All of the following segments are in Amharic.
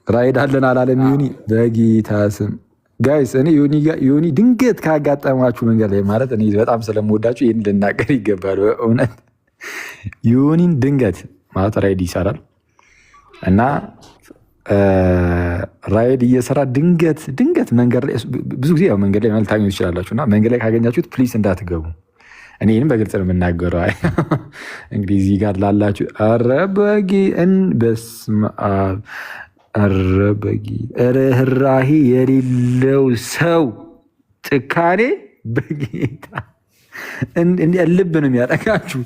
ራይድ አለን አላለም ዮኒ በጌታ ስም ጋይስ። እኔ ዮኒ ድንገት ካጋጠማችሁ መንገድ ላይ ማለት እኔ በጣም ስለምወዳችሁ ይህን ልናገር ይገባል። በእውነት ዮኒን ድንገት ማለት ራይድ ይሰራል እና ራይድ እየሰራ ድንገት መንገድ ላይ ብዙ ጊዜ ያው መንገድ ላይ መልታገኙ ትችላላችሁ እና መንገድ ላይ ካገኛችሁት ፕሊስ እንዳትገቡ። እኔ ይህንም በግልጽ ነው የምናገረው። እንግዲህ እዚህ ጋር ላላችሁ ኧረ በስመ አብ ኧረ ርህራሄ የሌለው ሰው ጭካኔ በጌታ ልብ ነው የሚያጠቃችሁ።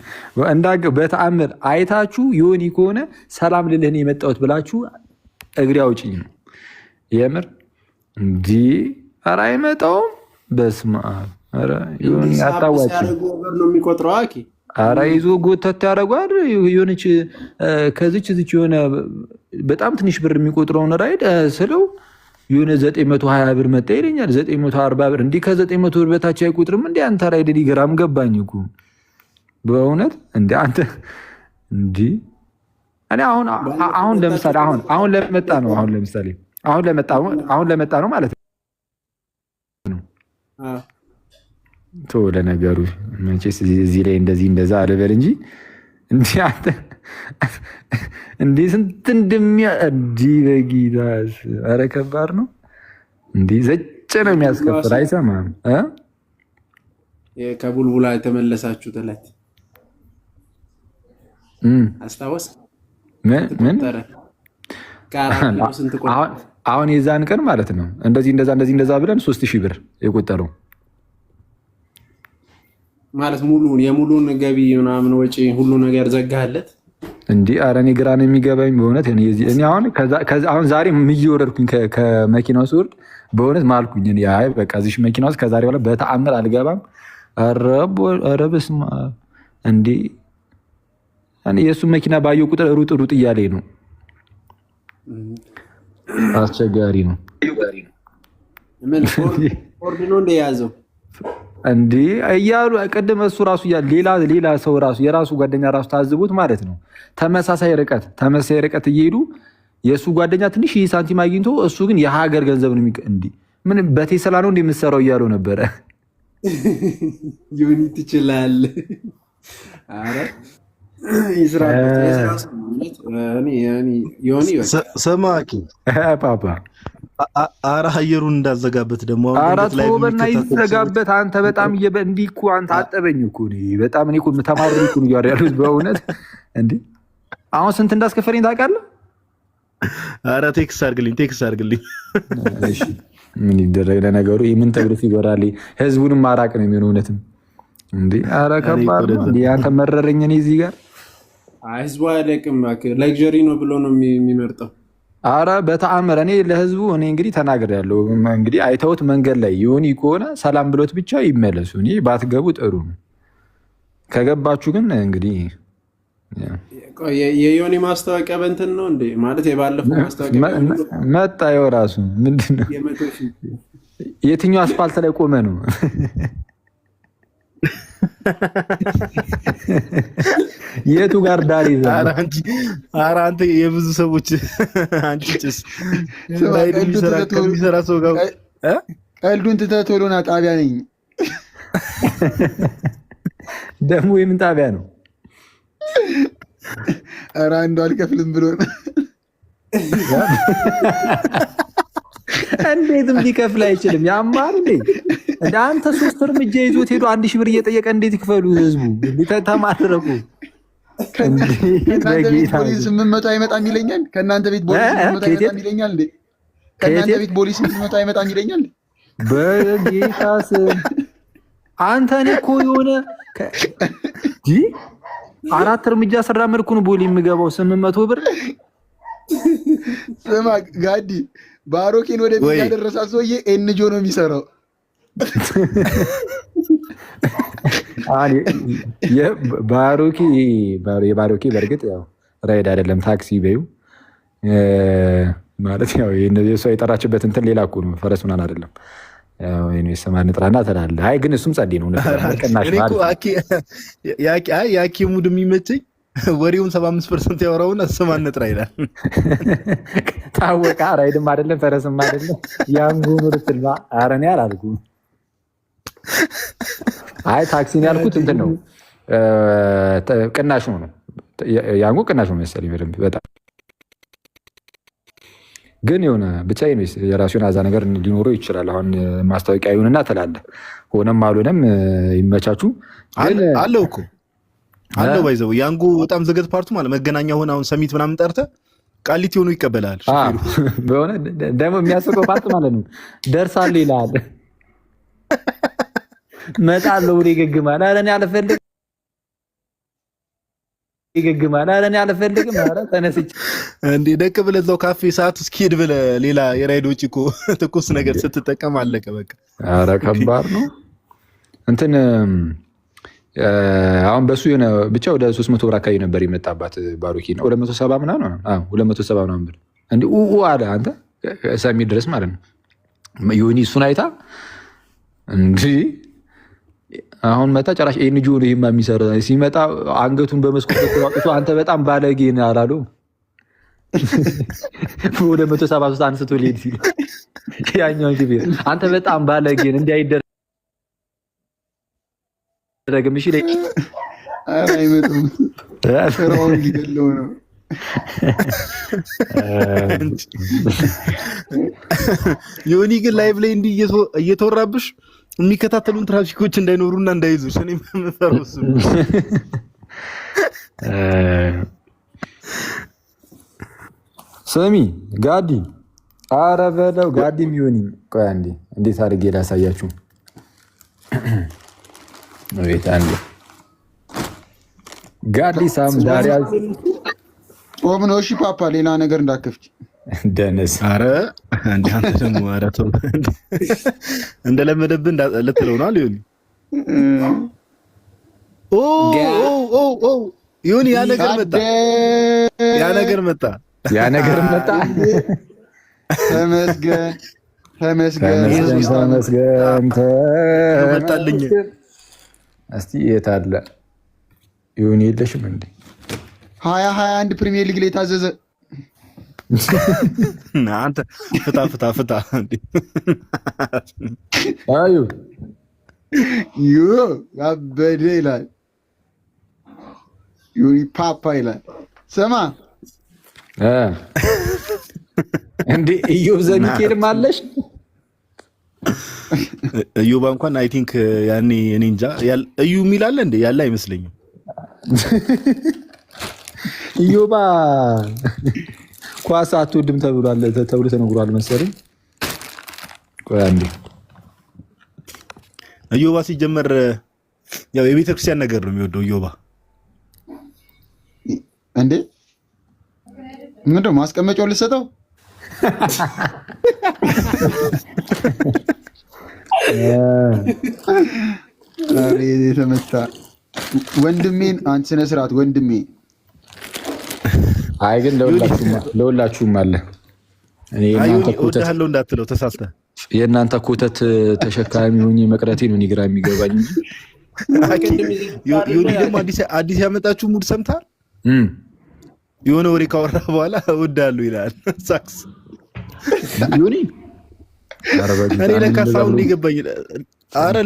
በተአምር አይታችሁ ዮኒ ከሆነ ሰላም ልልህን የመጣሁት ብላችሁ እግሬ አውጭኝ ነው የምር እንዲህ ኧረ አይመጣውም። በስመ አብ ኧረ ዮኒ አታዋጭኝ ነው የሚቆጥረው። ኧረ ይዞ ጎተት ያደርጓል። የሆነች ከዚች የሆነ በጣም ትንሽ ብር የሚቆጥረውን ራይድ ስለው የሆነ 920 ብር መጣ ይለኛል። 940 ብር እንዲህ ከ900 ብር በታች አይቆጥርም እንዲ አንተ ራይድ ሊገራም ገባኝ እኮ በእውነት እንዲ አንተ እንዲህ እኔ አሁን ለምሳሌ አሁን ለመጣ ነው አሁን ለመጣ ነው ማለት ነው። ቶ ለነገሩ መቼስ እዚህ ላይ እንደዛ አልበል እንጂ እንዲህ አንተ እንዲህ ስንት እንዲህ በጌታስ ኧረ ከባድ ነው። እንዲህ ዘጭ ነው የሚያስከፍል አይሰማም። ከቡልቡላ የተመለሳችሁት ዕለት አስታወስ? ምን አሁን የዛን ቀን ማለት ነው እንደዛ ብለን 3000 ብር የቆጠረው ማለት የሙሉን ገቢ ምናምን ወጪ ሁሉ ነገር ዘጋለት። እንዲህ ኧረ እኔ ግራ ነው የሚገባኝ በእውነት። እኔ አሁን ዛሬ እየወረድኩኝ ከመኪናው ስወርድ በእውነት ማልኩኝ። አይ በቃ እዚህ መኪና ውስጥ ከዛሬ በኋላ በተአምር አልገባም። ኧረ በስመ አብ እንዲህ የእሱን መኪና ባየው ቁጥር ሩጥ እያለኝ ነው። አስቸጋሪ ነው። ፎርድ ነው እንደያዘው እንዲህ እያሉ ቅድም እሱ ራሱ ሌላ ሰው ራሱ የራሱ ጓደኛ ራሱ ታዝቡት ማለት ነው። ተመሳሳይ ርቀት እየሄዱ የእሱ ጓደኛ ትንሽ ሳንቲም አግኝቶ እሱ ግን የሀገር ገንዘብ ነው እንዲህ ምን በቴስላ ነው እንደምትሰራው እያሉ ነበረ። ዮኒ ትችላለህ። ኧረ ሰማኪ ፓፓ ኧረ አየሩን እንዳዘጋበት ደግሞ ይዘጋበት። አንተ በጣም እንዲህ እኮ አንተ አጠበኝ እኮ በጣም እኔ እኮ ተማሪ እኮ ነው ያሉት በእውነት እንዲህ አሁን ስንት እንዳስከፈለኝ ታውቃለህ? ኧረ ቴክስት አድርግልኝ። እሺ ምን ይደረግ ለነገሩ ምን ተግሩፍ ይጎራል። ህዝቡንም ማራቅ ነው የሚሆነው እውነትም እንዲህ ኧረ ከባድ ነው። እንዲህ አንተ መረረኝ እኔ እዚህ ጋር ህዝቡ አይለቅም ላግዠሪ ነው ብሎ ነው የሚመርጠው። አረ በተአምር እኔ ለህዝቡ እንግዲህ ተናግሬያለሁ። እንግዲህ አይተውት መንገድ ላይ ዮኒ ከሆነ ሰላም ብሎት ብቻ ይመለሱ። እኔ ባትገቡ ጥሩ ነው። ከገባችሁ ግን እንግዲህ የዮኒ ማስታወቂያ በእንትን ነው እንዴ ማለት የባለፈው ማስታወቂያ መጣ። ይኸው ራሱ ምንድን ነው የትኛው አስፋልት ላይ ቆመ ነው? የቱ ጋር ዳር ይዘህ? ኧረ አንተ የብዙ ሰዎች አንቺ ጭስ ከሚሰራ ሰው ጋር ቀልዱን ትተህ ቶሎ ና ጣቢያ ነኝ። ደግሞ የምን ጣቢያ ነው? ኧረ አንዱ አልከፍልም ብሎ እንዴትም ሊከፍል አይችልም። ያማር እንደ አንተ 3 እርምጃ ይዞት ሄዶ 1000 ብር እየጠየቀ እንዴት ይክፈሉ? ህዝቡ ተማረቁ። ከእናንተ ቤት ፖሊስ 800 አይመጣም ይለኛል። ከእናንተ ቤት ፖሊስ 800 አይመጣም ይለኛል። ከእናንተ ቤት ፖሊስ 800 አይመጣም ይለኛል። በጌታ ስም አንተ እኔ እኮ የሆነ 4 እርምጃ ስራመድኩ ነው ቦሌ የምገባው 800 ብር። ስማ ጋዲ ባሮኬን ወደ ቤት ያደረሳት ሰውዬ ኤንጆ ነው የሚሰራው። የባሮኬ በእርግጥ ያው ራይድ አይደለም ታክሲ በይው ማለት ያው እሷ የጠራችበት እንትን ሌላ እኮ ነው። ፈረስ ምናምን አይደለም። ሰማ ንጥራና ትላለህ። አይ ግን እሱም ጸዴ ነው። ያኪ ሙድ የሚመቸኝ ወሬውን 75% ያወራውና ስማን ነጥራ ይላል። ታወቃ ራይድም አይደለም ፈረስም አይደለም ያንጉን ልትልባ ኧረ እኔ አላልኩም። አይ ታክሲን ያልኩት እንትን ነው ቅናሽ ነው ያንጉ ቅናሽ ነው መሰለኝ በደንብ በጣም ግን የሆነ ብቻ የራሱን አዛ ነገር ሊኖረው ይችላል። አሁን ማስታወቂያ ይሁንና ትላለህ ሆነም አልሆነም ይመቻቹ አለው እኮ አለው ባይዘው ያንጉ በጣም ዘገት ፓርቱ ማለት መገናኛ ሆነ አሁን ሰሚት ምናምን ጠርተህ ቃሊቲ ሆኖ ይቀበላል። በሆነ ደግሞ የሚያስቀው ፓርት ማለት ነው ደርሳለሁ ይላል መጣለው ወደ ይገግማል። ኧረ እኔ አልፈልግም ይገግማል። ኧረ እኔ አልፈልግም። ኧረ ተነስቼ እንዴ ደቅ ብለህ እዛው ካፌ ሰዓት እስኪሄድ ብለህ ሌላ የራይድ ወጪ እኮ ትኩስ ነገር ስትጠቀም አለቀ በቃ። ኧረ ከባድ ነው እንትን አሁን በሱ የሆነ ብቻ ወደ 300 ብር አካባቢ ነበር የመጣባት ባሩኪ ነው 270 ምናምን 270 ምናምን ብር እንዴ አለ አንተ ሰሚ ድረስ ማለት ነው ዮኒ እሱን አይታ እንዴ አሁን መጣ ጭራሽ ኤንጂኦ ነው ይሄማ የሚሰራ ሲመጣ አንገቱን በመስኮት ተዋቅቶ አንተ በጣም ባለጌ ነህ አላሉ ወደ 173 አንስቶ ሊሄድ ሲል ያኛው ግቢ አንተ በጣም ባለጌ ነህ እንዳይደረግም እሺ ላይ አይመጡም ስራውን ሊገለው ነው ዮኒ ግን ላይቭ ላይ እንዲህ እየተወራብሽ የሚከታተሉን ትራፊኮች እንዳይኖሩና እንዳይዙሽ እኔ የምፈራው እሱ ነው። ሰሚ ጋዲ ኧረ በለው ጋዲም ዮኒ ቆይ አንዴ እንዴት አድርጌ ላሳያችሁ ወይት አንዴ ጋዲ ሳም ዳሪያ ጾም ነው። እሺ ፓፓ ሌላ ነገር እንዳከፍች ደነስ ኧረ እንደ አንተ ደግሞ ኧረ ተው እንደለመደብህ ልትለው ነው ዮኒ ዮኒ ያ ነገር መጣ ተመስገን መጣልኝ። እስቲ የት አለ ዮኒ የለሽም እንዴ 2021 ፕሪሚየር ሊግ ላይ ታዘዘ አንተ ፍታ አዩ ያበደ ይላል ዮኒ ፓፓ ይላል ስማ እንዴ ኢዮብ ዘሚካኤልም አለሽ እዩባ እንኳን አይ ቲንክ ያኔ እኔ እንጃ እዩ የሚል አለ እንዴ ያለ አይመስለኝም። ኢዮባ ኳስ አትወድም ተብሎ ተነግሯል መሰለኝ። ቆይ አንዴ እዮባ ሲጀመር ያው የቤተ ክርስቲያን ነገር ነው የሚወደው እዮባ እንዴ ምንድነው ማስቀመጫውን ልሰጠው አሬ ተመታ ወንድሜን አንተ ስነ ስርዓት ወንድሜ አይ ግን ለሁላችሁም አለ እኔ እናንተ ኮተት ያለው እንዳትለው ተሳስተ የእናንተ ኮተት ተሸካሚ ሆኜ መቅረቴ ነው ግራ የሚገባኝ እንጂ ዮኒ ደግሞ አዲስ ያመጣችሁ ሙድ ሰምታል የሆነ ወሬ ካወራ በኋላ እወዳለሁ ይላል ሳክስ ዮኒ እኔ ለካሳው እንዲገባኝ አረ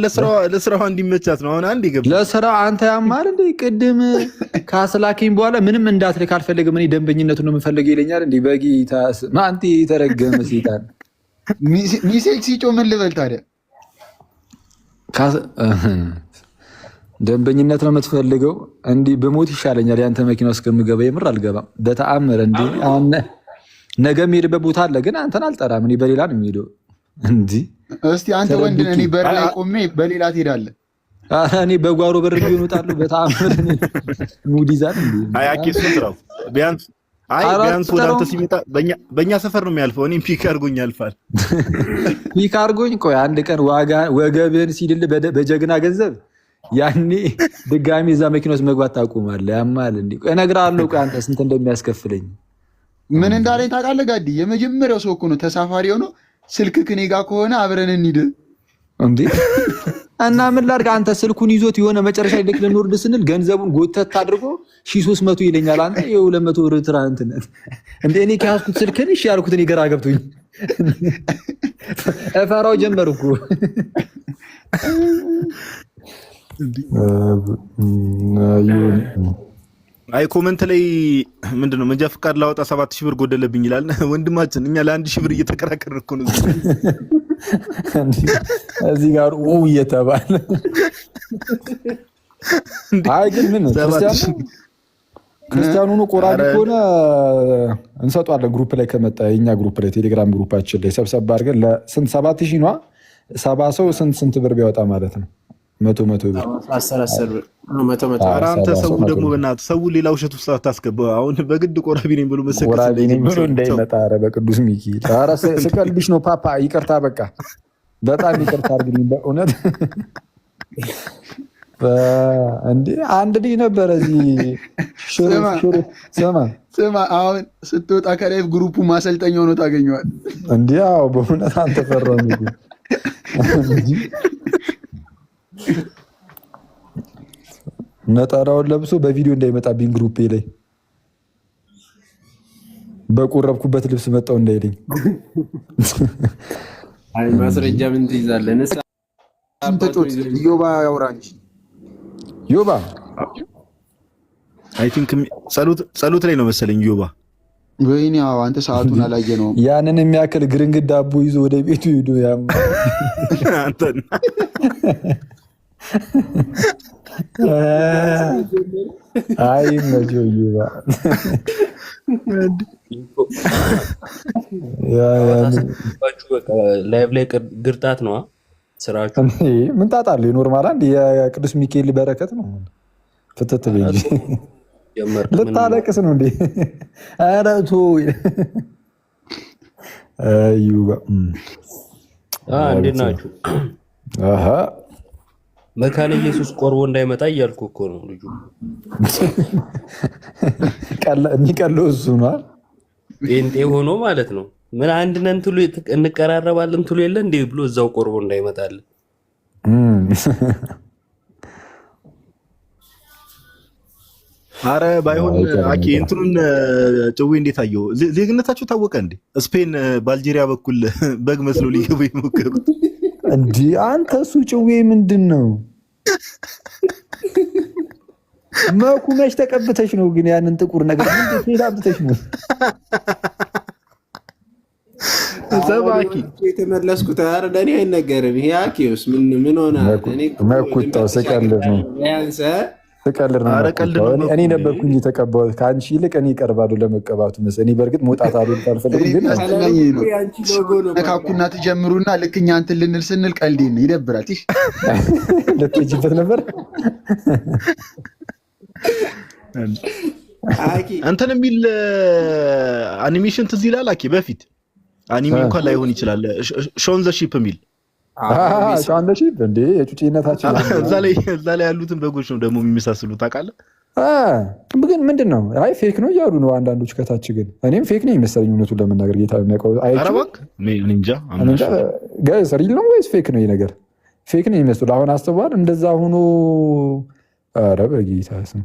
ለስራው እንዲመቻት ነው አሁን አንድ ይገባ ለስራው አንተ ያማር እንዴ ቅድም ካስላኪኝ በኋላ ምንም እንዳትልክ አልፈልግም እኔ ደንበኝነቱን ነው የምፈልገው ይለኛል እንዴ በጌታስ ማንቲ ተረገመ ሲታን ሚሴክ ሲጮ ምን ልበል ታዲያ ደንበኝነት ነው የምትፈልገው እንዴ በሞት ይሻለኛል ያንተ መኪና ውስጥ ከምገባ የምር አልገባም በተአምር እንዴ አሁን ነገ የምሄድበት ቦታ አለ ግን አንተን አልጠራም እኔ በሌላ ነው የምሄደው እንዴ እስቲ አንተ ወንድ ነህ እኔ በር ላይ ቆሜ በሌላ ትሄዳለህ እኔ በጓሮ በር ቢሆን እወጣለሁ በተአምር ሙድ ይዛል እንዴ አይ አኪስ ነው ቢያንስ ወደ አንተ ሲመጣ በእኛ ሰፈር ነው የሚያልፈው እኔም ፒክ አድርጎኝ ያልፋል ፒክ አድርጎኝ ቆይ አንድ ቀን ወገብህን ሲድል በጀግና ገንዘብ ያኔ ድጋሚ እዛ መኪና ውስጥ መግባት ታቆማለህ ያማል እንዴ እነግርሃለሁ ቆይ አንተ ስንት እንደሚያስከፍለኝ ምን እንዳለኝ ታውቃለህ ጋዲ የመጀመሪያው ሰው እኮ ነው ተሳፋሪ ሆኖ ስልክ ከኔ ጋር ከሆነ አብረን እንሂድ እንዴ እና ምን ላድርግ አንተ ስልኩን ይዞት የሆነ መጨረሻ ልክ ልንወርድ ስንል ገንዘቡን ጎተት አድርጎ 1300 ይለኛል። አንተ የ200 ብር እንትን እንደ እኔ ከያዝኩት ስልክን እሺ ያልኩት እኔ ግራ ገብቶኝ እፈራው ጀመርኩ። አይ ኮመንት ላይ ምንድነው መንጃ ፍቃድ ላወጣ 7000 ብር ጎደለብኝ ይላል ወንድማችን። እኛ ለ1000 ብር እየተከራከርን እኮ ነው እዚህ ጋር እየተባለ። አይ ግን ምን ክርስቲያኑ ነው ቆራቢ ከሆነ እንሰጧለን። ግሩፕ ላይ ከመጣ የኛ ግሩፕ ላይ ቴሌግራም ግሩፓችን ላይ ሰብሰብ አድርገን ለስንት 7000 ነው 70 ሰው ስንት ብር ቢያወጣ ማለት ነው? 100 ብር 10 ብር 100 ኧረ አንተ ሰው ደግሞ በእናትህ ሰው ሌላ ውሸት ውስጥ አታስገባው። አሁን በግድ ቆራቢ ነኝ ብሎ መሰከረ ቆራቢ ነኝ ብሎ እንዳይመጣ። ኧረ በቅዱስ ሚካኤል ኧረ ስቀልብሽ ነው ፓፓ። ይቅርታ በቃ በጣም ይቅርታ አድርግልኝ በእውነት። እንዴ አንድ ልጅ ነበረ እዚህ ስማ አሁን ስትወጣ ከላይ ግሩፑ ማሰልጠኛ ሆኖ ታገኘዋል። እንዴ አዎ በእውነት አንተ ፈራው እንዴ ነጠራውን ለብሶ በቪዲዮ እንዳይመጣብኝ ግሩፔ ላይ በቆረብኩበት ልብስ መጣው እንዳይለኝ። አይ ማስረጃ ምን ትይዛለህ? ዮባ ያውራ እንጂ ዮባ አይ ቲንክ ጸሎት ላይ ነው መሰለኝ ዮባ። ወይኔ አንተ ሰዓቱን አላየነውም። ያንን የሚያክል ግርንግድ ዳቦ ይዞ ወደ ቤቱ ሄዶ ያም አንተ አይ ነው ዮባ ላይቭ ላይ ግርጣት ነው ስራችሁ። ምን ታጣለህ? ኖርማል አንድ የቅዱስ ሚካኤል በረከት ነው። ፍትት ልጅ ልታለቅስ ነው እንዴ? ኧረ ተው ዮባ። እንዴት ናችሁ? አሃ መካነ ኢየሱስ ቆርቦ እንዳይመጣ እያልኩ እኮ ነው። ልጁ የሚቀለው እሱ ነው። ጴንጤ ሆኖ ማለት ነው። ምን አንድ ነን ትሉ እንቀራረባለን ትሉ የለ እንዴ ብሎ እዛው ቆርቦ እንዳይመጣልን። አረ ባይሆን አቂ እንትኑን ጭዌ እንዴት አየው? ዜግነታቸው ታወቀ እንዴ? ስፔን በአልጄሪያ በኩል በግ መስሎ ሊገቡ የሞከሩት እንዴ? አንተ እሱ ጭዌ ምንድን ነው? መኩ መች ተቀብተሽ ነው ግን ያንን ጥቁር ነገር ምን ትሄዳብተሽ ነው? ሰባኪ የተመለስኩት ኧረ ለእኔ አይነገርም። ይሄ አኪውስ ምን ሆነ? መኩጣው ስቀልድ ነው ስቀልድ ነው። እኔ ነበርኩኝ የተቀባሁት ከአንቺ ይልቅ እኔ እቀርባለሁ ለመቀባቱ መሰለኝ። እኔ በእርግጥ መውጣት አልፈልግም፣ ግን ነካኩና ትጀምሩና ልክ እኛ እንትን ልንል ስንል ቀልዴን ነው ይደብራል። ልትሄጂበት ነበር እንትን የሚል አኒሜሽን ትዝ ይላል። አኪ በፊት አኒሜ እንኳን ላይሆን ይችላል። ሾን ዘ ሺፕ የሚል ሾን ዘ ሺፕ እንዴ የጩጬነታችን እዛ ላይ ያሉትን በጎች ነው ደግሞ የሚመሳስሉት ታውቃለህ። ግን ምንድን ነው አይ ፌክ ነው እያሉ ነው አንዳንዶች ከታች። ግን እኔም ፌክ ነው ይመስለኝ እውነቱን ለመናገር ጌታ የሚያውቀው ጋይስ ሪል ነው ወይስ ፌክ ነው? ይሄ ነገር ፌክ ነው ይመስሉ አሁን አስተዋል እንደዛ ሆኖ ኧረ በጌታ ስም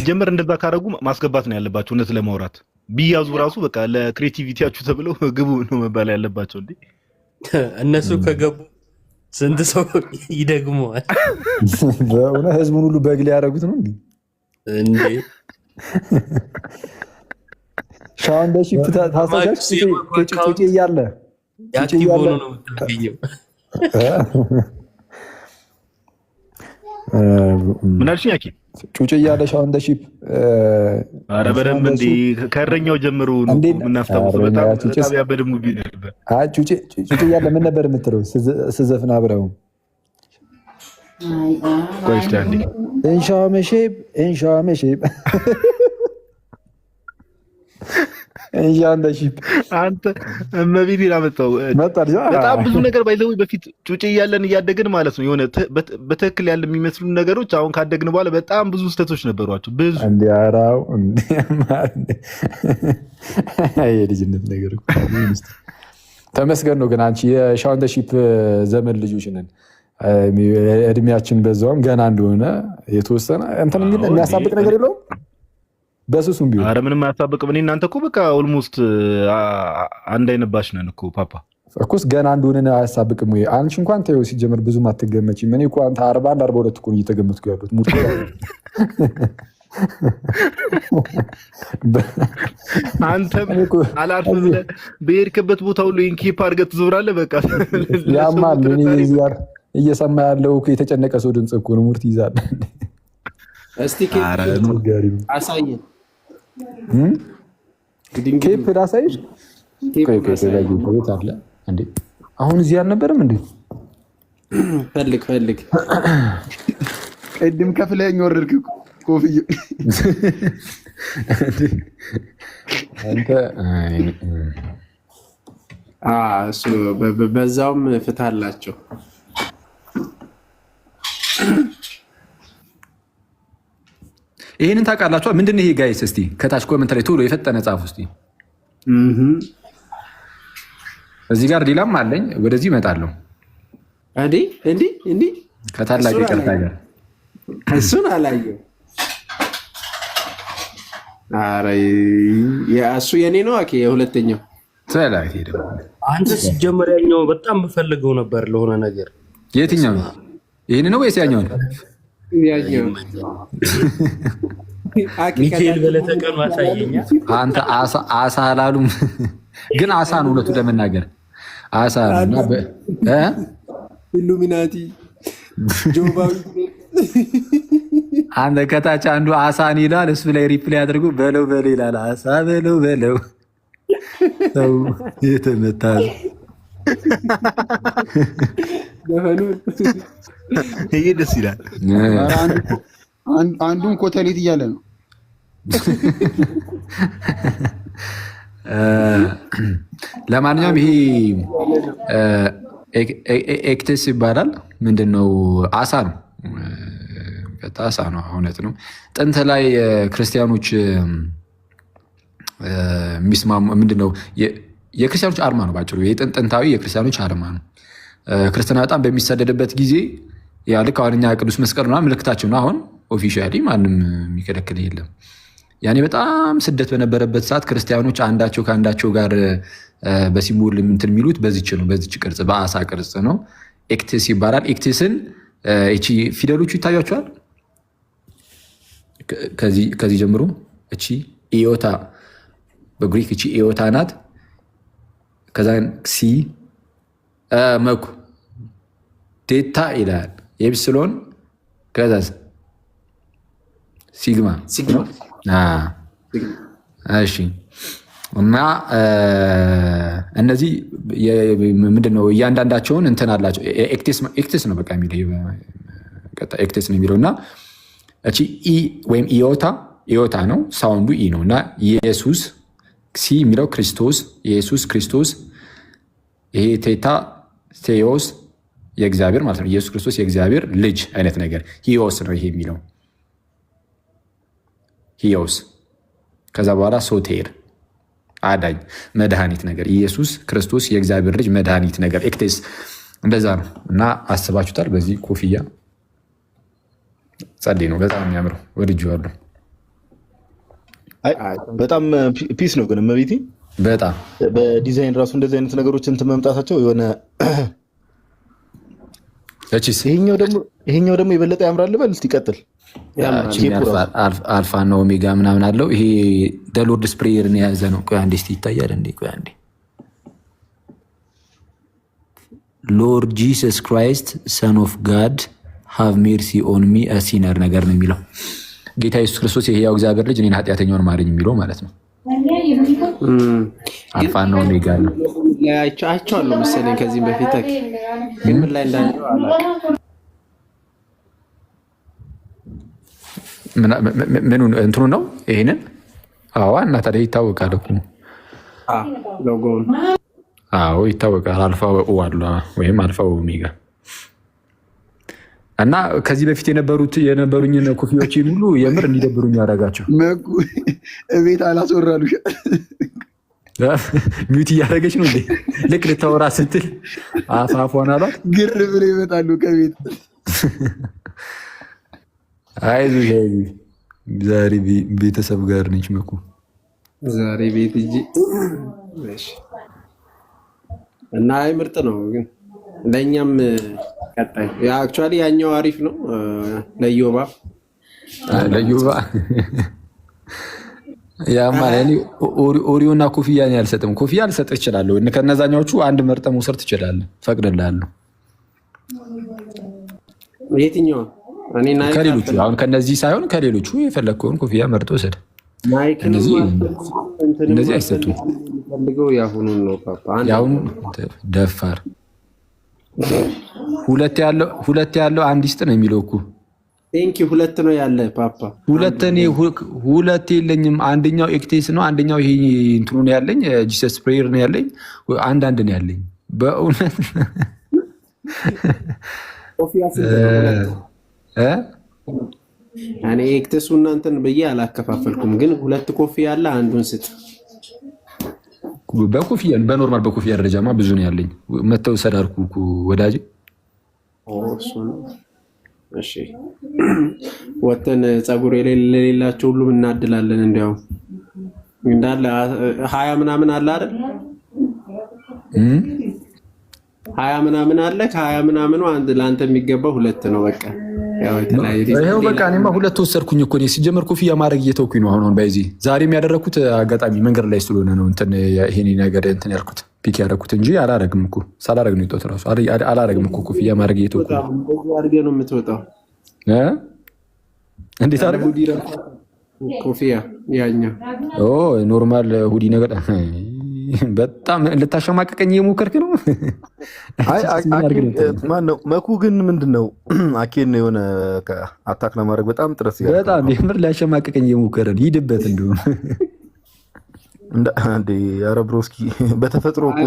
ጀመር እንደዛ ካደረጉ ማስገባት ነው ያለባቸው። እውነት ለማውራት ቢያዙ ራሱ በቃ ለክሬቲቪቲያችሁ ተብለው ግቡ ነው መባል ያለባቸው። እንዴ እነሱ ከገቡ ስንት ሰው ይደግመዋል? በእውነት ህዝቡን ሁሉ በግ ሊያደርጉት ነው እንዴ? ሻውን በሺፕ ታሳጃች ጩጬ እያለ ያክቲቭ ሆኖ ነው የምታገኘው። ምን አልሽኝ አኪ? ጩጬ እያለ ሻውን በሺፕ ኧረ በደንብ እንዴ ከእረኛው ጀምሮ ነው የምናስታውሰው። በጣም ያበደ ሙቪ ነበር። ጩጬ እያለ ምን ነበር የምትለው ስዘፍን አብረው እንሻመሼብ እንሻንደሺፕ አንተ እመቤቴን አመጣው። በጣም ብዙ ነገር ባይዘው በፊት ጩጬ እያለን እያደግን ማለት ነው የሆነ በትክክል ያለ የሚመስሉ ነገሮች አሁን ካደግን በኋላ በጣም ብዙ ስህተቶች ነበሯቸው። ብዙ እንዲያራው የልጅነት ነገር ተመስገን ነው። ግን አንቺ የሻንደሺፕ ዘመን ልጆች ነን። እድሜያችን በዛውም ገና እንደሆነ የተወሰነ እንትን የሚያሳብቅ ነገር የለውም። በሱሱም ቢሆን ኧረ ምንም አያሳብቅም። እኔ እናንተ እኮ በቃ ኦልሞስት አንድ አይነት ባሽ ነን እኮ ፓፓ። እኮስ ገና አንዱን አያሳብቅም ወይ? አንቺ እንኳን ተይው፣ ሲጀምር ብዙም አትገመችም። እኔ እኮ አንተ 41 42 እኮ እየተገመትኩ ያሉት ሙድ አንተም አላርፍ ብለህ በሄድክበት ቦታ ሁሉ ኢንኬፕ አድርገህ ትዞራለህ። በቃ ያማል። እኔ እዚህ ጋር እየሰማ ያለው እኮ የተጨነቀ ሰው ድምፅ እኮ ነው። ሙርት ይዛል። እስቲ አሳየን። ኬፕ ላሳይሽ። አለ እንዴ? አሁን እዚህ አልነበረም እንዴ? ፈልግ ቅድም ከፍለኸኝ ወረድክ ኮፍዬ አንተ እሱ በዛውም ፍትህ አላቸው። ይሄንን ታውቃላችሁ? ምንድን ነው ይሄ ጋይስ? እስቲ ከታች ኮመንት ላይ ቶሎ የፈጠነ ጻፉ እስቲ። እዚህ ጋር ሌላም አለኝ፣ ወደዚህ እመጣለሁ። እንዴ ከታላቅ ይቅርታ ጋር እሱን አላየው። ኧረ እሱ የኔ ነው። አኬ የሁለተኛው ሰላቴ ደግሞ አንተ ሲጀመር ያኛው በጣም በፈልገው ነበር ለሆነ ነገር። የትኛው ነው? ይሄን ነው ወይስ ያኛው ነው? ያኛው ሚካኤል በለተቀኑ አሳየኛ። አንተ አሳ አላሉም ግን አሳ ነው እውነቱን ለመናገር አሳ ነው። ኢሉሚናቲ ጆባዊ አንተ ከታች አንዱ አሳን ይላል፣ እሱ ላይ ሪፕላይ አድርጎ በለው ይላል። አሳ በለው ሰው የተመታ ይሄ ደስ ይላል። አንዱን ኮተሌት እያለ ነው። ለማንኛውም ይሄ ኤክቴስ ይባላል። ምንድነው? አሳ ነው። አሳ ነው። እውነት ነው። ጥንት ላይ ክርስቲያኖች የሚስማሙ ምንድነው? የክርስቲያኖች አርማ ነው። ባጭሩ ጥንታዊ የክርስቲያኖች አርማ ነው። ክርስትና በጣም በሚሰደድበት ጊዜ ልክ አሁን እኛ ቅዱስ መስቀል ነው ምልክታቸው ነው። አሁን ኦፊሻሊ ማንም የሚከለክል የለም። ያኔ በጣም ስደት በነበረበት ሰዓት ክርስቲያኖች አንዳቸው ከአንዳቸው ጋር በሲምቦል እንትን የሚሉት በዚች ነው። በዚች ቅርጽ በአሳ ቅርጽ ነው። ኤክቴስ ይባላል። ኤክቴስን እቺ ፊደሎቹ ይታያቸዋል። ከዚህ ጀምሮ እቺ ኢዮታ በግሪክ እቺ ኢዮታ ናት። ከዛን ሲ መኩ ቴታ ይላል። ኤፕሲሎን ከዛ ሲግማ። እሺ። እና እነዚህ ምንድነው? እያንዳንዳቸውን እንትን አላቸው። ኤክቴስ ነው በቃ የሚለው ኤክቴስ ነው የሚለው እና እቺ ኢ ወይም ኢዮታ ነው። ሳውንዱ ኢ ነው እና ኢየሱስ ሲ የሚለው ክርስቶስ፣ ኢየሱስ ክርስቶስ። ይሄ ቴታ ቴዎስ የእግዚአብሔር ማለት ነው። ኢየሱስ ክርስቶስ የእግዚአብሔር ልጅ አይነት ነገር። ሂዮስ ነው ይሄ የሚለው ሂዮስ። ከዛ በኋላ ሶቴር አዳኝ መድኃኒት ነገር። ኢየሱስ ክርስቶስ የእግዚአብሔር ልጅ መድኃኒት ነገር። ኤክቴስ እንደዛ ነው እና አስባችሁታል። በዚህ ኮፍያ ጸዴ ነው። በጣም የሚያምረው ወድጄዋለሁ። በጣም ፒስ ነው ግን እመቤቴ በጣም በዲዛይን ራሱ እንደዚህ አይነት ነገሮች እንትን መምጣታቸው የሆነ ይሄኛው ደግሞ የበለጠ ያምራል። በል እስኪ ቀጥል። አልፋ እና ኦሜጋ ምናምን አለው። ይሄ ሎርድስ ፕሬየርን የያዘ ነው። ቆይ አንዴ እስኪ ይታያል እንዴ? ቆይ አንዴ ሎርድ ጂሰስ ክራይስት ሰን ኦፍ ጋድ ሃቭ ሜርሲ ኦን ሚ አ ሲነር ነገር ነው የሚለው። ጌታ ኢየሱስ ክርስቶስ የሕያው እግዚአብሔር ልጅ እኔን ኃጢአተኛውን ማረኝ የሚለው ማለት ነው። አልፋ እና ኦሜጋ ነው። አይቼዋለሁ መሰለኝ ከዚህም በፊት ግን ምን ላይ እንዳለው አላውቅም። ምኑ እንትኑ ነው ይሄንን? አዎ። እና ታዲያ ይታወቃል እኮ ሎጎውን። አዎ ይታወቃል። አልፋ ወይም አልፋ ኦሜጋ እና ከዚህ በፊት የነበሩኝን ኮፊዎችን ሁሉ የምር እንዲደብሩኝ ያደረጋቸው ቤት አላስወራሉ። ሚዩት እያደረገች ነው እንዴ? ልክ ልታወራ ስትል አፋፏን አሏት ግር ብለው ይመጣሉ ከቤት። አይዞሽ ዛሬ ቤተሰብ ጋር ነች መኩ ዛሬ ቤት እጂ እና አይ ምርጥ ነው ግን ለኛም ቀጣይ አክቹአሊ ያኛው አሪፍ ነው ለዮባ ያ ማለት ኦሪዮና ኮፍያን ያልሰጥም ኮፍያ አልሰጥ እችላለሁ ከነዛኛዎቹ አንድ መርጠ መውሰድ ትችላለህ ፈቅድልሃለሁ የትኛው እኔ ናይክ ከሌሎቹ አሁን ከነዚህ ሳይሆን ከሌሎቹ የፈለከውን ኮፍያ መርጦ ወሰድ ናይክ እነዚህ አይሰጡም ፈልገው ያሁኑን ነው ፓፓ ያሁን ደፋር ሁለት ያለው አንድ ይስጥ ነው የሚለው እኮ ቴንክ ዩ ሁለት ነው ያለ ፓፓ ሁለት የለኝም አንደኛው ኤክቴስ ነው አንደኛው ይሄ እንትኑ ነው ያለኝ ጂሰስ ፕሬየር ነው ያለኝ አንድ ነው ያለኝ በእውነት ኮፊያ እኔ ኤክቴሱ እናንተን በየ አላከፋፈልኩም ግን ሁለት ኮፊያ አለ አንዱን ስጥ በኮፊያ በኖርማል በኮፊያ ደረጃማ ብዙ ነው ያለኝ መተው ሰዳርኩ ወዳጅ እሺ ወተን ጸጉር የሌላቸው ሁሉም እናድላለን እንዲያው እንዳለ 20 ምናምን አለ አይደል 20 ምናምን አለ ከ20 ምናምኑ አንድ ላንተ የሚገባው ሁለት ነው በቃ ያው ይሄው በቃ እኔማ ሁለት ወሰድኩኝ እኮ ነው ሲጀመር ኮፍያ ማድረግ እየተውኩኝ ነው አሁን በዚህ ዛሬም ያደረኩት አጋጣሚ መንገድ ላይ ስለሆነ ነው እንትን ይሄን ነገር እንትን ያልኩት ፒክ ያደረኩት እንጂ አላረግም እኮ ሳላረግ ነው የወጣሁት ራሱ አላረግም እኮ ኮፍያ ማድረግ እየተውኩኝ ነው አድርገህ ነው የምትወጣው እንዴት አድርገህ ኮፍያ ያኛ ኖርማል ሁዲ ነገር በጣም ልታሸማቀቀኝ የሞከርክ ነው። አይ ማነው መኩ ግን ምንድነው አኬን የሆነ አታክ ለማድረግ በጣም ጥረት ያለው በጣም የምር ሊያሸማቀቀኝ የሞከረ ሂድበት እንደው እንዴ አረብሮስኪ በተፈጥሮ እኮ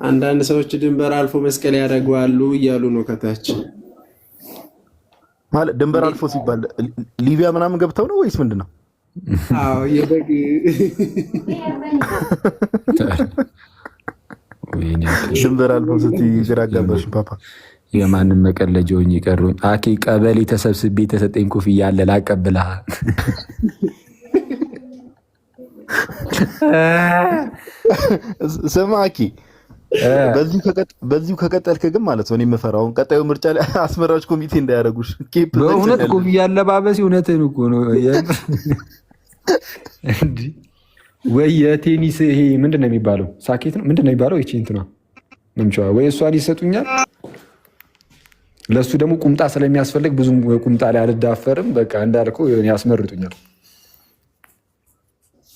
አንዳንድ ሰዎች ድንበር አልፎ መስቀል ያደርጋሉ እያሉ ነው ከታች ማለት ድንበር አልፎ ሲባል ሊቢያ ምናምን ገብተው ነው ወይስ ምንድነው? አዎ የበግ ድንበር አልፎ ስትይ ግራ አጋባሽ ፓፓ የማንም መቀለጃውኝ ይቀሩኝ አኬ ቀበሌ ተሰብስቤ የተሰጠኝ ኮፍያ አለ ላቀብልህ ስማ አኬ በዚሁ ከቀጠልክ ግን ማለት ነው የምፈራው ቀጣዩ ምርጫ ላይ አስመራጭ ኮሚቴ እንዳያደርጉሽ በእውነት ኮፍያ አለባበስ እውነትን እኮ ነው እንዴ ወይ የቴኒስ ይሄ ምንድነው የሚባለው ሳኬት ነው ምንድነው የሚባለው እቺ እንትና ምንጫዋ ወይ እሷን ይሰጡኛል ለሱ ደግሞ ቁምጣ ስለሚያስፈልግ ብዙም ቁምጣ ላይ አልዳፈርም በቃ እንዳልከው ያስመርጡኛል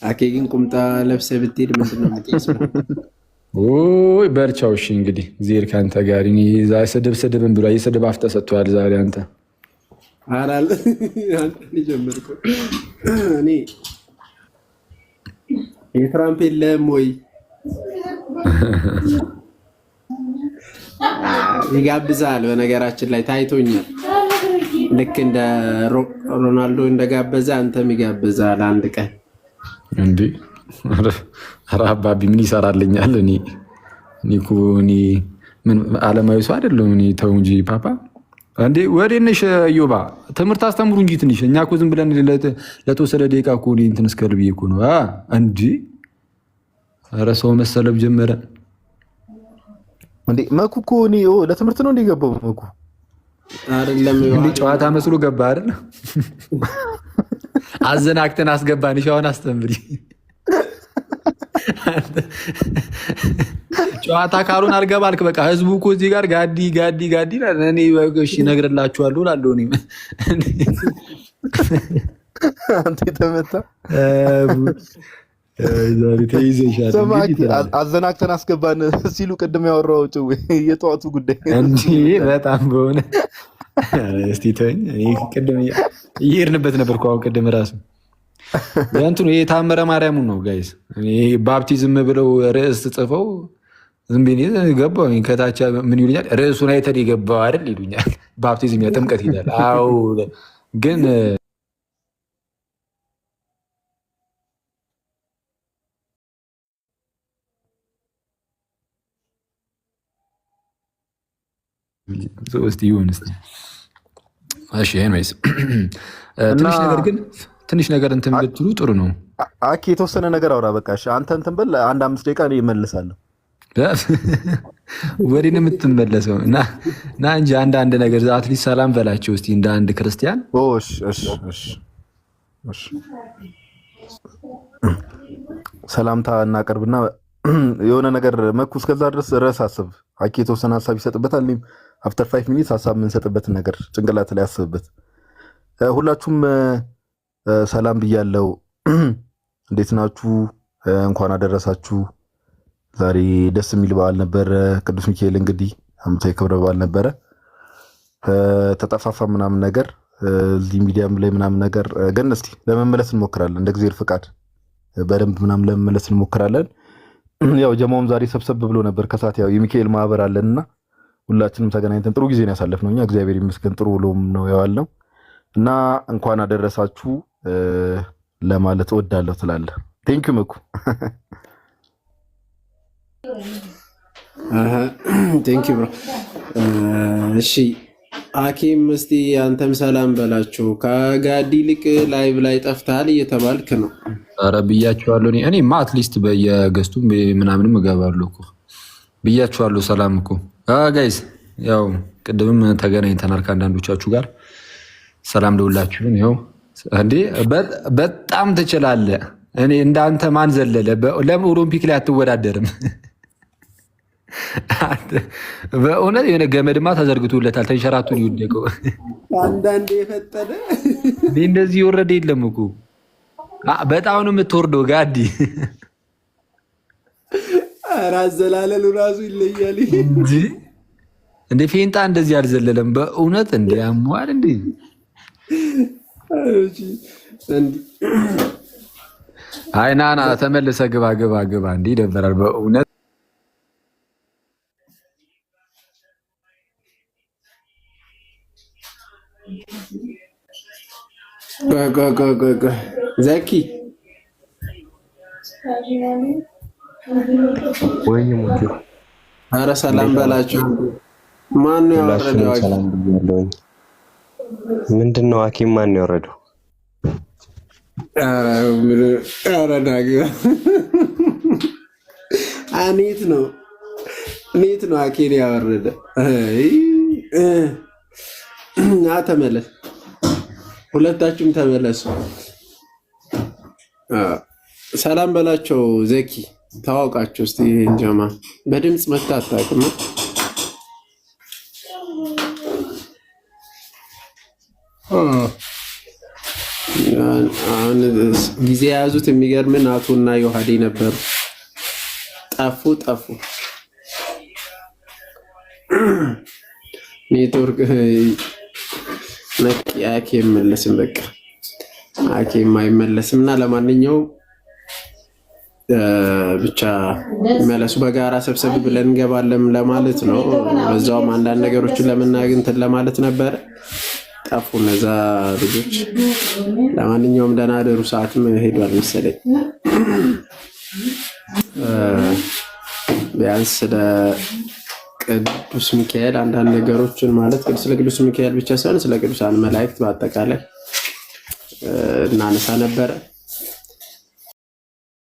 አኬ ግን ቁምጣ ለብሰህ ብትሄድ ምንድነው የምትይዘው ኦይ በርቻው እሺ እንግዲህ ዜር ካንተ ጋር እኔ ዛሬ ስድብን ብሎ የስድብ አፍ ተሰጥቷል ዛሬ አንተ አራል አንተ ሊጀምርኩ እኔ የትራምፕ የለም ወይ ይጋብዛል በነገራችን ላይ ታይቶኛል ልክ እንደ ሮናልዶ እንደጋበዘ አንተም ይጋብዛል አንድ ቀን እንዴ ኧረ አባቢ ምን ይሰራልኛል እኔ ምን ዓለማዊ ሰው አይደለሁም እኔ ተው እንጂ ፓፓ እንዴ ወዴት ነሽ ዮባ ትምህርት አስተምሩ እንጂ ትንሽ እኛ እኮ ዝም ብለን ለተወሰደ ደቂቃ እኮ እንትን እስከልብ እኮ ነው እንዴ ኧረ ሰው መሰለብ ጀመረ እንዴ መኩ እኮ ለትምህርት ነው እንደገባው መኩ አይደለም እንዴ ጨዋታ መስሎ ገባ አይደል አዘናክተን አስገባንሽ አሁን አስተምሪ ጨዋታ ካሉን አልገባልክ በቃ ህዝቡ እኮ እዚህ ጋር ጋዲ እኔ እሺ እነግርላችኋለሁ እላለሁ እኔ አንተ ተመታ ዛሬ ተይዘሻል አዘናክተን አስገባን ሲሉ ቅድም ያወራው ጭው የጠዋቱ ጉዳይ እንዴ በጣም በሆነ እስቲ ተኝ ቅድም እየሄድንበት ነበር አሁን ቅድም ራሱ ያንቱ ነው የታመረ ማርያሙ ነው ጋይስ ባፕቲዝም ብለው ርዕስ ጽፈው ዝም ብዬ ገባው ከታች ምን ይሉኛል ርዕሱን አይተህ የገባው አይደል ይሉኛል ባፕቲዝም ጥምቀት ይላል አዎ ግን እስቲ ይሁን እስቲ እሺ ኤኒዌይስ ትንሽ ነገር እንትን ብትሉ ጥሩ ነው። አኪ የተወሰነ ነገር አውራ በቃ። እሺ አንተ እንትን በል 1-5 ደቂቃ እኔ እመልሳለሁ። ወዲህ ነው የምትመለሰው እና እንጂ አንድ ነገር አትሊስት ሰላም በላቸው እስቲ እንደ አንድ ክርስቲያን። እሺ ሰላምታ እናቀርብና የሆነ ነገር መኩ እስከዛ ድረስ ርዕስ አስብ። አኪ የተወሰነ ሀሳብ ይሰጥበታል። እኔም አፍተር 5 ሚኒትስ ሀሳብ የምንሰጥበትን ነገር ጭንቅላት ላይ አስብበት። ሁላችሁም ሰላም ብያለሁ። እንዴት ናችሁ? እንኳን አደረሳችሁ። ዛሬ ደስ የሚል በዓል ነበረ። ቅዱስ ሚካኤል እንግዲህ ዓመታዊ ክብረ በዓል ነበረ። ተጠፋፋ ምናምን ነገር እዚህ ሚዲያም ላይ ምናምን ነገር ግን እስቲ ለመመለስ እንሞክራለን። እንደ እግዚአብሔር ፍቃድ በደንብ ምናምን ለመመለስ እንሞክራለን። ያው ጀማውም ዛሬ ሰብሰብ ብሎ ነበር ከሰዓት። ያው የሚካኤል ማህበር አለንና ሁላችንም ተገናኝተን ጥሩ ጊዜ ነው ያሳለፍነው። እኛ እግዚአብሔር ይመስገን ጥሩ ውሎም ነው ያዋልነው እና እንኳን አደረሳችሁ ለማለት እወዳለሁ ትላለህ። ቴንኪው መኩ። ቴንኪው ብሮ። እሺ አኪም እስቲ አንተም ሰላም በላችሁ። ከጋዲ ልቅ ላይቭ ላይ ጠፍተሃል እየተባልክ ነው። ኧረ ብያችኋለሁ። እኔማ አትሊስት በየገስቱ ምናምንም እገባለሁ እኮ ብያችኋለሁ። ሰላም እኮ ጋይስ፣ ያው ቅድምም ተገናኝተናል ከአንዳንዶቻችሁ ጋር። ሰላም ደውላችሁን። ያው እንዴ በጣም ትችላለህ። እኔ እንዳንተ ማን ዘለለ? ለምን ኦሎምፒክ ላይ አትወዳደርም? በእውነት የሆነ ገመድማ ተዘርግቶለታል ተንሸራቶ ሊወደቀው። አንዳንዴ የፈጠደ እንደዚህ የወረደ የለም እኮ። በጣም ነው የምትወርደው ጋዲ። ራስ ዘላለሉ ራሱ ይለያል እንደ ፌንጣ እንደዚህ አልዘለለም በእውነት። እንደ ያሟል እንደ አይ ና ተመልሰ ግባ እንደ ይደበራል በእውነት። ዘኪ ኧረ ሰላም በላቸው። ማን ነው ያወረደው? ምንድን ነው ሐኪም ማን ነው ያወረደው? ኧረ ዳግም ኔት ነው ሐኪም ያወረደ። ተመለስ፣ ሁለታችሁም ተመለሱ። ሰላም በላቸው። ዘኪ ታዋቃቸው እስቲ ጀማ በድምፅ መታ አታውቅም። አሁን ጊዜ የያዙት የሚገርም ናቱና ዮሐዴ ነበሩ። ጠፉ። ኔትወርክ አኬ አይመለስም። በቃ አኬ አይመለስም እና ለማንኛውም ብቻ መለሱ በጋራ ሰብሰብ ብለን እንገባለን ለማለት ነው። በዛውም አንዳንድ ነገሮችን ለመናገር ለማለት ነበረ። ጠፉ እነዛ ልጆች። ለማንኛውም ደህና ደሩ። ሰዓትም ሄዷል መሰለኝ። ቢያንስ ስለ ቅዱስ ሚካኤል አንዳንድ ነገሮችን ማለት ስለ ቅዱስ ሚካኤል ብቻ ሳይሆን ስለ ቅዱሳን መላእክት በአጠቃላይ እናነሳ ነበረ።